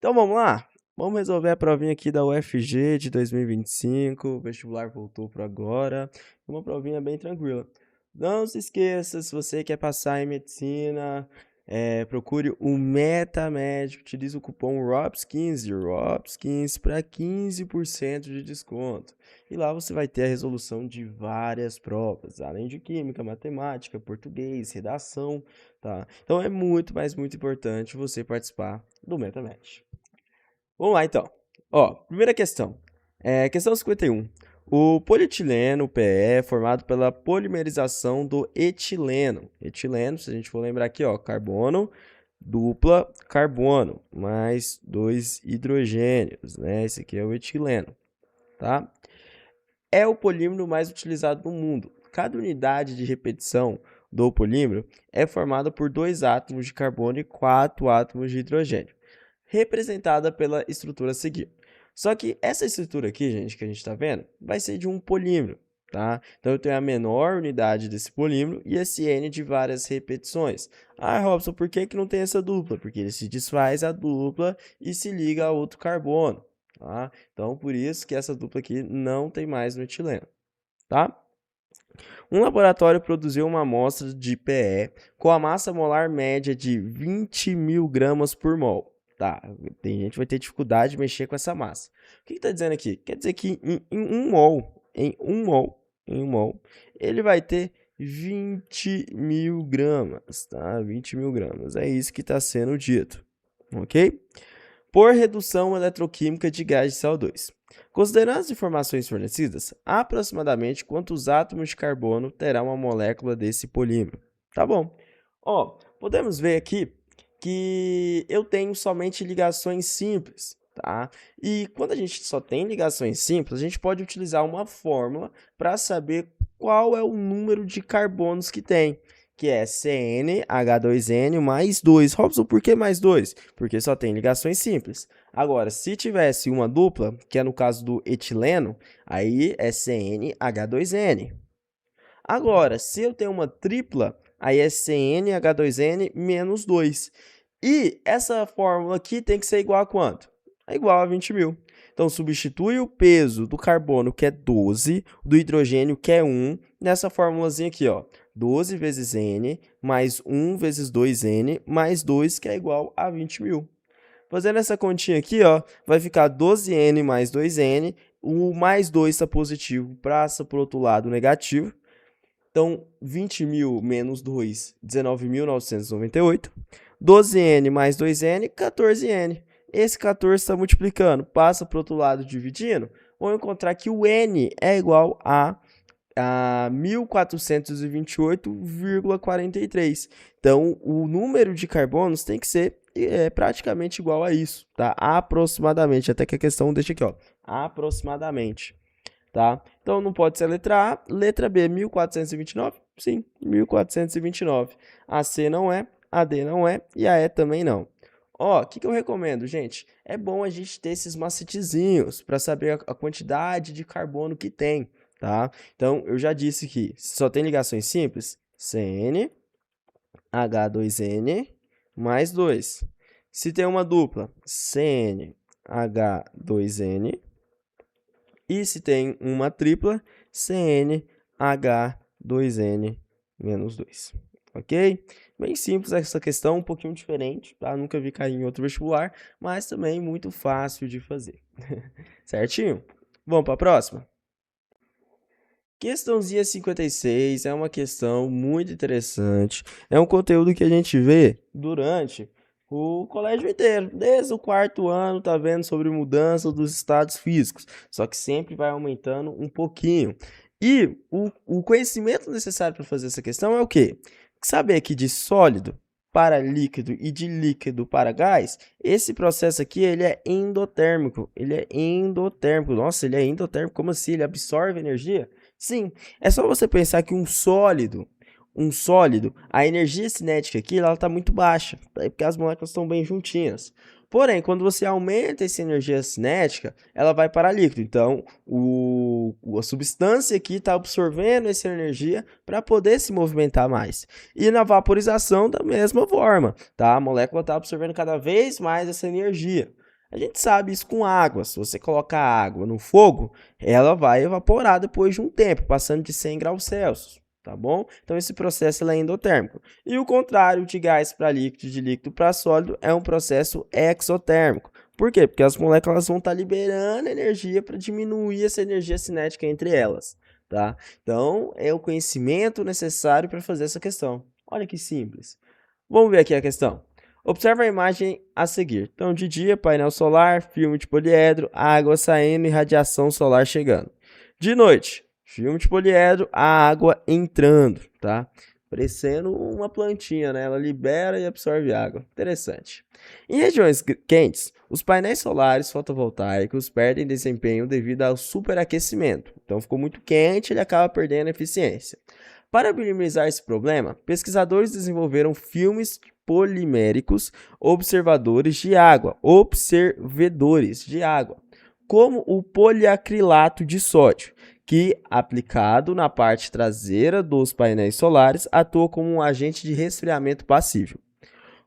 Então vamos lá? Vamos resolver a provinha aqui da UFG de 2025, o vestibular voltou para agora, uma provinha bem tranquila. Não se esqueça, se você quer passar em medicina, procure o Metamed, utilize o cupom ROPS15 para 15% de desconto. E lá você vai ter a resolução de várias provas, além de química, matemática, português, redação, tá? Então é muito, mas muito importante você participar do Metamed. Vamos lá, então. Ó, primeira questão. Questão 51. O polietileno, PE, é formado pela polimerização do etileno. Etileno, se a gente for lembrar aqui, ó, carbono, dupla, carbono, mais dois hidrogênios, né? Esse aqui é o etileno, tá? É o polímero mais utilizado no mundo. Cada unidade de repetição do polímero é formada por 2 átomos de carbono e 4 átomos de hidrogênio, representada pela estrutura a seguir. Só que essa estrutura aqui, gente, que a gente está vendo, vai ser de um polímero, tá? Então eu tenho a menor unidade desse polímero e esse N de várias repetições. Ah, Robson, por que não tem essa dupla? Porque ele se desfaz a dupla e se liga a outro carbono, tá? Então por isso que essa dupla aqui não tem mais no etileno, tá? Um laboratório produziu uma amostra de PE com a massa molar média de 20.000 gramas por mol. Tá, tem gente que vai ter dificuldade de mexer com essa massa. O que está dizendo aqui? Quer dizer que em um mol, ele vai ter 20.000 gramas, tá? 20.000 gramas, é isso que está sendo dito, ok? Por redução eletroquímica de gás de CO2. Considerando as informações fornecidas, aproximadamente quantos átomos de carbono terá uma molécula desse polímero? Tá bom. Ó, podemos ver aqui que eu tenho somente ligações simples, tá? E quando a gente só tem ligações simples, a gente pode utilizar uma fórmula para saber qual é o número de carbonos que tem, que é CnH2n mais 2. Robson, por que mais 2? Porque só tem ligações simples. Agora, se tivesse uma dupla, que é no caso do etileno, aí é CnH2n. Agora, se eu tenho uma tripla, aí é CnH2n menos 2. E essa fórmula aqui tem que ser igual a quanto? É igual a 20.000. Então, substitui o peso do carbono, que é 12, do hidrogênio, que é 1, nessa fórmulazinha aqui, ó. 12 vezes N, mais 1 vezes 2N, mais 2, que é igual a 20.000. Fazendo essa continha aqui, ó, vai ficar 12N mais 2N, o mais 2 está positivo, passa para o outro lado negativo. Então, 20.000 menos 2, 19.998. 12N mais 2N, 14N. Esse 14 está multiplicando, passa para o outro lado dividindo. Vamos encontrar que o N é igual a 1428,43. Então, o número de carbonos tem que ser praticamente igual a isso, tá? Aproximadamente, até que a questão deixa aqui, ó, aproximadamente, tá? Então, não pode ser a letra A. Letra B, 1429? Sim, 1429. A C não é, a D não é e a E também não. Ó, o que eu recomendo, gente? É bom a gente ter esses macetezinhos para saber a quantidade de carbono que tem, tá? Então, eu já disse que só tem ligações simples, CN, H2N, mais 2. Se tem uma dupla, CN, H2N, e se tem uma tripla, CN, H2N, menos 2. Ok? Bem simples essa questão, um pouquinho diferente, tá? Nunca vi cair em outro vestibular, mas também muito fácil de fazer. Certinho? Vamos para a próxima? Questãozinha 56 é uma questão muito interessante. É um conteúdo que a gente vê durante o colégio inteiro. Desde o 4º ano, tá vendo sobre mudança dos estados físicos. Só que sempre vai aumentando um pouquinho. E o conhecimento necessário para fazer essa questão é o quê? Saber que de sólido para líquido e de líquido para gás, esse processo aqui ele é endotérmico. Ele é endotérmico. Nossa, ele é endotérmico. Como assim? Ele absorve energia? Sim, é só você pensar que um sólido, a energia cinética aqui ela está muito baixa, porque as moléculas estão bem juntinhas. Porém, quando você aumenta essa energia cinética, ela vai para líquido. Então, a substância aqui está absorvendo essa energia para poder se movimentar mais. E na vaporização, da mesma forma, tá? A molécula está absorvendo cada vez mais essa energia. A gente sabe isso com água. Se você colocar água no fogo, ela vai evaporar depois de um tempo, passando de 100 graus Celsius, tá bom? Então esse processo é endotérmico. E o contrário de gás para líquido, de líquido para sólido, é um processo exotérmico. Por quê? Porque as moléculas vão estar liberando energia para diminuir essa energia cinética entre elas, tá? Então, é o conhecimento necessário para fazer essa questão. Olha que simples. Vamos ver aqui a questão. Observe a imagem a seguir. Então, de dia, painel solar, filme de poliedro, água saindo e radiação solar chegando. De noite, filme de poliedro, a água entrando, tá? Parecendo uma plantinha, né? Ela libera e absorve água. Interessante. Em regiões quentes, os painéis solares fotovoltaicos perdem desempenho devido ao superaquecimento. Então, ficou muito quente, ele acaba perdendo eficiência. Para minimizar esse problema, pesquisadores desenvolveram filmes poliméricos observadores de água, como o poliacrilato de sódio, que, aplicado na parte traseira dos painéis solares, atua como um agente de resfriamento passível.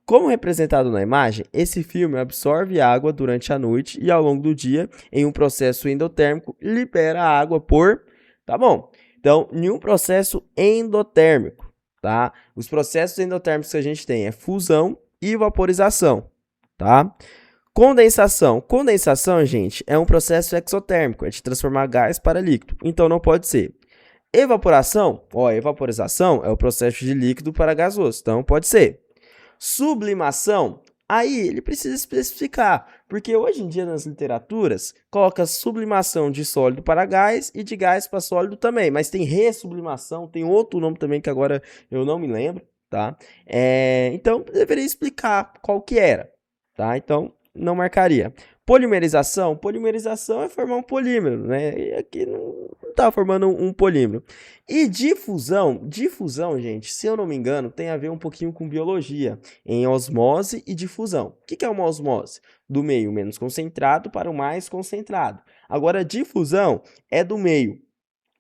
Como representado na imagem, esse filme absorve água durante a noite e ao longo do dia, em um processo endotérmico, libera a água por... Tá bom? Então, em um processo endotérmico, tá? Os processos endotérmicos que a gente tem é fusão e vaporização, tá? Condensação. Condensação, gente, é um processo exotérmico, é de transformar gás para líquido, então não pode ser. Evaporação, evaporização é o processo de líquido para gasoso, então pode ser. Sublimação, aí ele precisa especificar, porque hoje em dia nas literaturas coloca sublimação de sólido para gás e de gás para sólido também, mas tem ressublimação, tem outro nome também que agora eu não me lembro, tá? Então deveria explicar qual que era, tá? Então não marcaria. Polimerização, polimerização é formar um polímero, né? E aqui não está formando um polímero. E difusão, gente, se eu não me engano, tem a ver um pouquinho com biologia, em osmose e difusão. O que é uma osmose? Do meio menos concentrado para o mais concentrado. Agora, difusão é do meio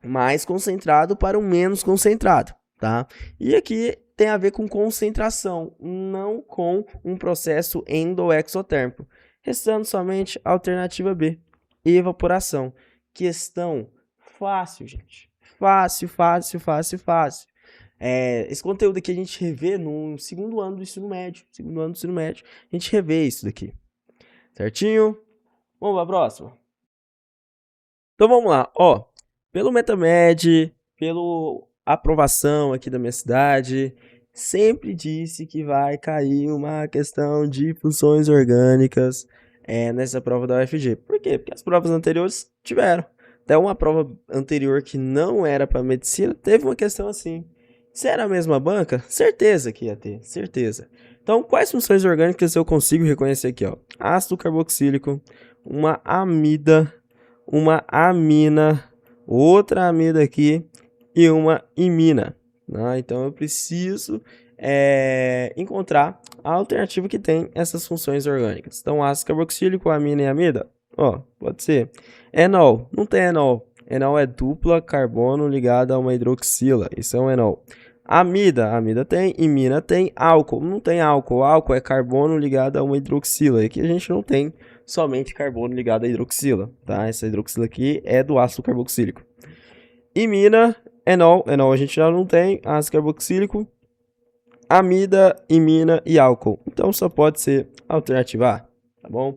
mais concentrado para o menos concentrado, tá? E aqui tem a ver com concentração, não com um processo endoexotérmico. Restando somente a alternativa B, evaporação. Questão fácil, gente. Fácil. Esse conteúdo aqui a gente revê no segundo ano do ensino médio. A gente revê isso daqui. Certinho? Vamos para a próxima? Então vamos lá. Pelo Metamed, pela aprovação aqui da minha cidade, sempre disse que vai cair uma questão de funções orgânicas nessa prova da UFG. Por quê? Porque as provas anteriores tiveram. Até uma prova anterior que não era para medicina, teve uma questão assim. Se era a mesma banca, certeza que ia ter, certeza. Então, quais funções orgânicas eu consigo reconhecer aqui? Ácido carboxílico, uma amida, uma amina, outra amida aqui e uma imina. Então, eu preciso encontrar a alternativa que tem essas funções orgânicas. Então, ácido carboxílico, amina e amida, pode ser. Enol, não tem enol. Enol é dupla carbono ligada a uma hidroxila, isso é um enol. Amida tem, imina tem, álcool, não tem álcool. Álcool é carbono ligado a uma hidroxila. Aqui a gente não tem somente carbono ligado à hidroxila, tá? Essa hidroxila aqui é do ácido carboxílico. Imina, enol a gente já não tem, ácido carboxílico, amida, imina e álcool. Então só pode ser a alternativa A, tá bom?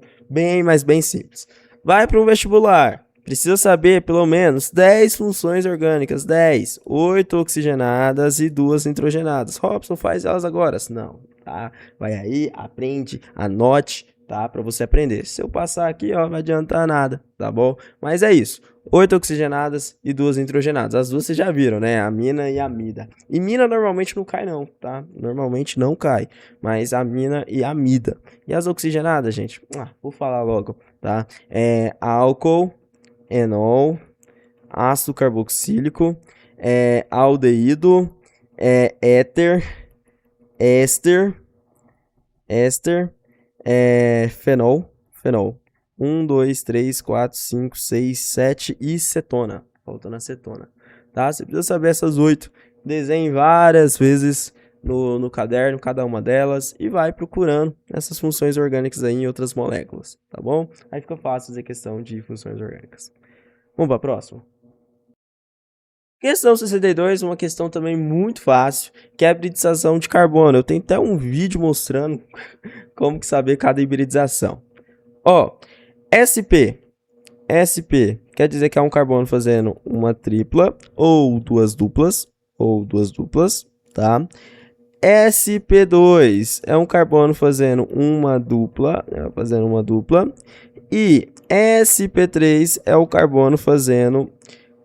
Mas bem simples. Vai para um vestibular, precisa saber pelo menos 10 funções orgânicas, 10, 8 oxigenadas e 2 nitrogenadas. Robson, faz elas agora. Não, tá? Vai aí, aprende, anote, tá? Para você aprender. Se eu passar aqui, não vai adiantar nada, tá bom? Mas é isso. 8 oxigenadas e 2 nitrogenadas. As duas vocês já viram, né? Amina e amida. Imina normalmente não cai não, tá? Normalmente não cai. Mas amina e amida. E as oxigenadas, gente? Vou falar logo, tá? Álcool, enol, ácido carboxílico, aldeído, éter, éster, fenol. 1, 2, 3, 4, 5, 6, 7 e cetona. Faltando a cetona, tá? Você precisa saber essas 8. Desenhe várias vezes no caderno cada uma delas e vai procurando essas funções orgânicas aí em outras moléculas, tá bom? Aí fica fácil fazer questão de funções orgânicas. Vamos para a próxima? Questão 62, uma questão também muito fácil, que é a hibridização de carbono. Eu tenho até um vídeo mostrando como que saber cada hibridização. Ó, SP quer dizer que é um carbono fazendo uma tripla ou duas duplas, tá? SP2 é um carbono fazendo uma dupla, e SP3 é o carbono fazendo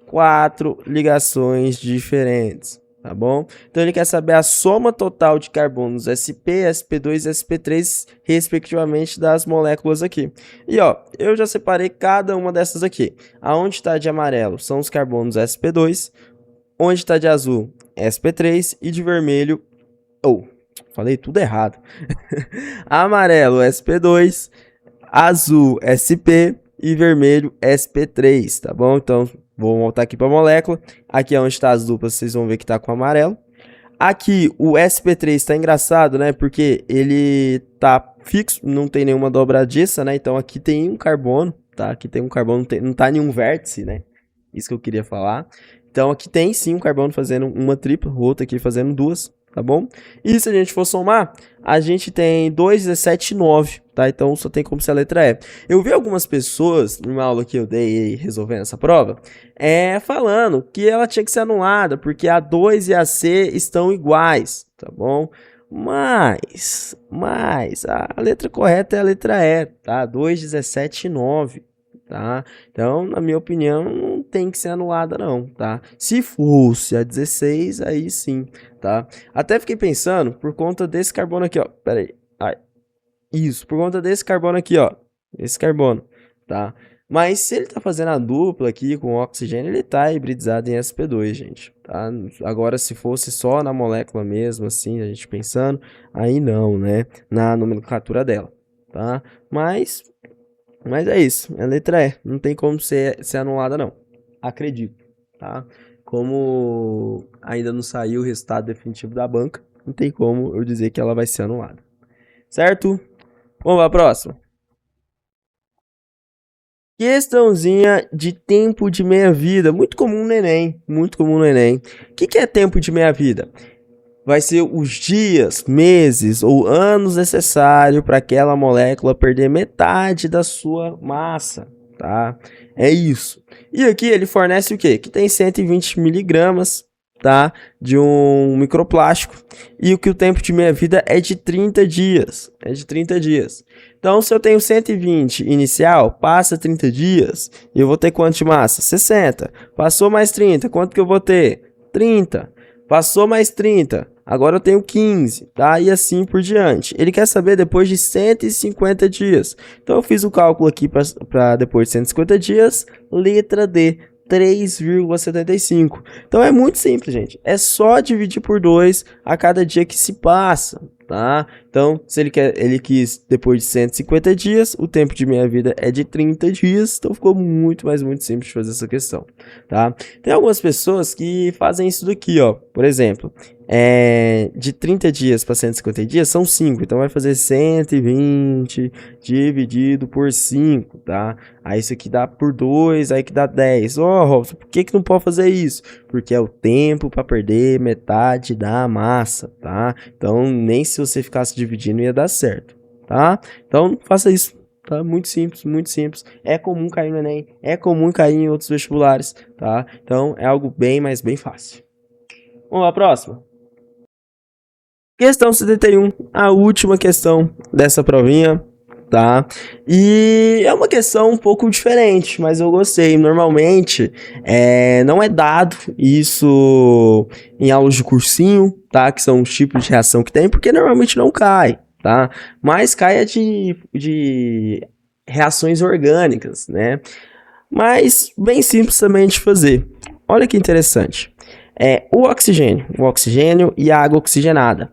4 ligações diferentes, tá bom? Então ele quer saber a soma total de carbonos SP, SP2 e SP3, respectivamente, das moléculas aqui. E ó, eu já separei cada uma dessas aqui. Aonde está de amarelo são os carbonos SP2, onde está de azul SP3 e de vermelho, falei tudo errado. Amarelo SP2, azul SP e vermelho SP3, tá bom? Então vou voltar aqui para a molécula. Aqui é onde está as duplas, vocês vão ver que está com amarelo. Aqui o SP3 está engraçado, né? Porque ele tá fixo, não tem nenhuma dobradiça, né? Então aqui tem um carbono, tá? Aqui tem um carbono, não tá nenhum vértice, né? Isso que eu queria falar. Então aqui tem sim um carbono fazendo uma tripla, o outro aqui fazendo duas, tá bom? E se a gente for somar, a gente tem 2, 17 e 9, tá? Então só tem como ser a letra E. Eu vi algumas pessoas, numa aula que eu dei resolvendo essa prova, falando que ela tinha que ser anulada, porque a 2 e a C estão iguais, tá bom? Mas a letra correta é a letra E, tá? 2, 17 e 9. Tá? Então, na minha opinião, não tem que ser anulada não, tá? Se fosse a 16, aí sim, tá? Até fiquei pensando, por conta desse carbono aqui, ó, pera aí, isso, por conta desse carbono aqui, ó, esse carbono, tá? Mas se ele tá fazendo a dupla aqui com oxigênio, ele tá hibridizado em sp2, gente, tá? Agora, se fosse só na molécula mesmo, assim, a gente pensando, aí não, né? Na nomenclatura dela, tá? Mas é isso, é a letra E, não tem como ser anulada não, acredito, tá? Como ainda não saiu o resultado definitivo da banca, não tem como eu dizer que ela vai ser anulada, certo? Vamos para a próxima. Questãozinha de tempo de meia-vida, muito comum no Enem, O que é tempo de meia-vida? Vai ser os dias, meses ou anos necessários para aquela molécula perder metade da sua massa, tá? É isso. E aqui ele fornece o quê? Que tem 120 miligramas, tá? De um microplástico. E o tempo de meia-vida é de 30 dias. Então, se eu tenho 120 inicial, passa 30 dias, e eu vou ter quanto de massa? 60. Passou mais 30, quanto que eu vou ter? 30. Passou mais 30, agora eu tenho 15, tá? E assim por diante. Ele quer saber depois de 150 dias. Então eu fiz o cálculo aqui para depois de 150 dias, letra D, 3,75. Então é muito simples, gente. É só dividir por 2 a cada dia que se passa, tá? Então, se ele quis depois de 150 dias, o tempo de meia-vida é de 30 dias, então ficou muito simples de fazer essa questão, tá? Tem algumas pessoas que fazem isso daqui, ó, por exemplo, de 30 dias para 150 dias são 5, então vai fazer 120 dividido por 5, tá? Aí isso aqui dá por 2, aí que dá 10. Ó, Robson, por que não pode fazer isso? Porque é o tempo para perder metade da massa, tá? Então, nem se você ficasse dividindo ia dar certo, tá? Então, faça isso, tá? Muito simples. É comum cair no Enem, é comum cair em outros vestibulares, tá? Então, é algo bem fácil. Vamos lá, próxima. Questão 71, a última questão dessa provinha, tá? E é uma questão um pouco diferente, mas eu gostei. Normalmente, não é dado isso em aulas de cursinho, tá? Que são os tipos de reação que tem, porque normalmente não cai, tá? Mas cai de reações orgânicas, né? Mas bem simples também de fazer. Olha que interessante. O oxigênio e a água oxigenada.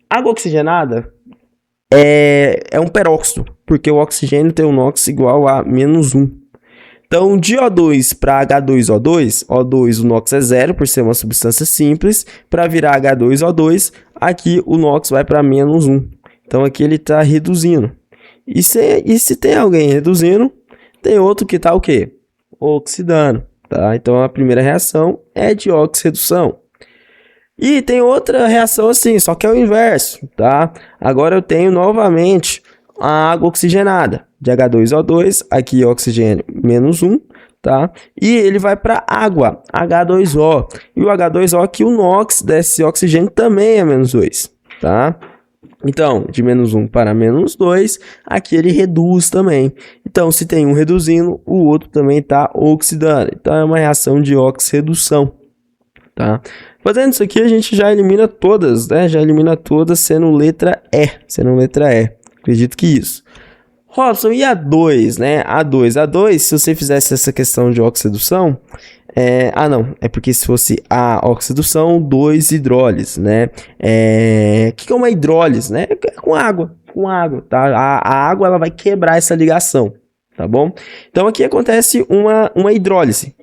Água oxigenada é um peróxido, porque o oxigênio tem um NOx igual a -1. Então, de O2 para H2O2, O2 o NOx é 0 por ser uma substância simples. Para virar H2O2, aqui o NOx vai para menos 1. Então, aqui ele está reduzindo. E se tem alguém reduzindo, tem outro que está o quê? Oxidando. Tá? Então, a primeira reação é de oxirredução. E tem outra reação assim, só que é o inverso, tá? Agora eu tenho novamente a água oxigenada de H2O2, aqui oxigênio menos 1, tá? E ele vai para água, H2O. E o H2O aqui, o NOx desse oxigênio também é menos 2, tá? Então, de menos 1 para menos 2, aqui ele reduz também. Então, se tem um reduzindo, o outro também está oxidando. Então, é uma reação de oxirredução, tá? Fazendo isso aqui, a gente já elimina todas, né? Já elimina todas sendo letra E. Acredito que isso. Robson, e a 2, né? A2, se você fizesse essa questão de oxidação... não, é porque se fosse a oxidação, 2 hidrólise, né? Que é uma hidrólise, né? É com água, tá? A água, ela vai quebrar essa ligação, tá bom? Então, aqui acontece uma hidrólise,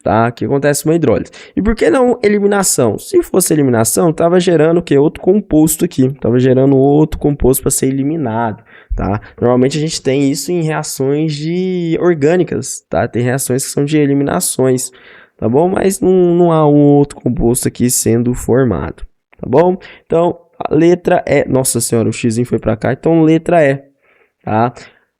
tá? Aqui acontece uma hidrólise. E por que não eliminação? Se fosse eliminação, tava gerando o quê? Outro composto aqui. Tava gerando outro composto para ser eliminado, tá? Normalmente a gente tem isso em reações orgânicas, tá? Tem reações que são de eliminações, tá bom? Mas não há um outro composto aqui sendo formado, tá bom? Então, a letra E. Nossa senhora, o X foi para cá. Então, letra E, tá?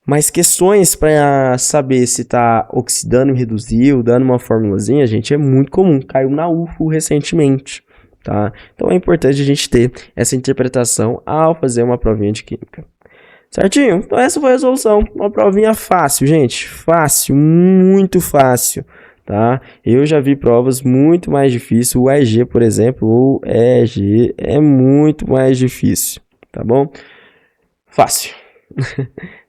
Mas questões para saber se está oxidando e reduziu, dando uma formulazinha, gente, é muito comum. Caiu na UFO recentemente, tá? Então é importante a gente ter essa interpretação ao fazer uma provinha de química. Certinho? Então essa foi a resolução. Uma provinha fácil, gente. Fácil, muito fácil, tá? Eu já vi provas muito mais difíceis. O EG, por exemplo, ou EG é muito mais difícil, tá bom? Fácil.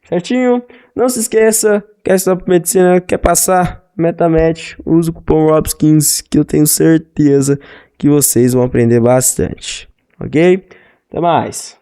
Certinho? Não se esqueça, quer estudar para medicina, quer passar Metamed, usa o cupom ROBS15 que eu tenho certeza que vocês vão aprender bastante. Ok? Até mais!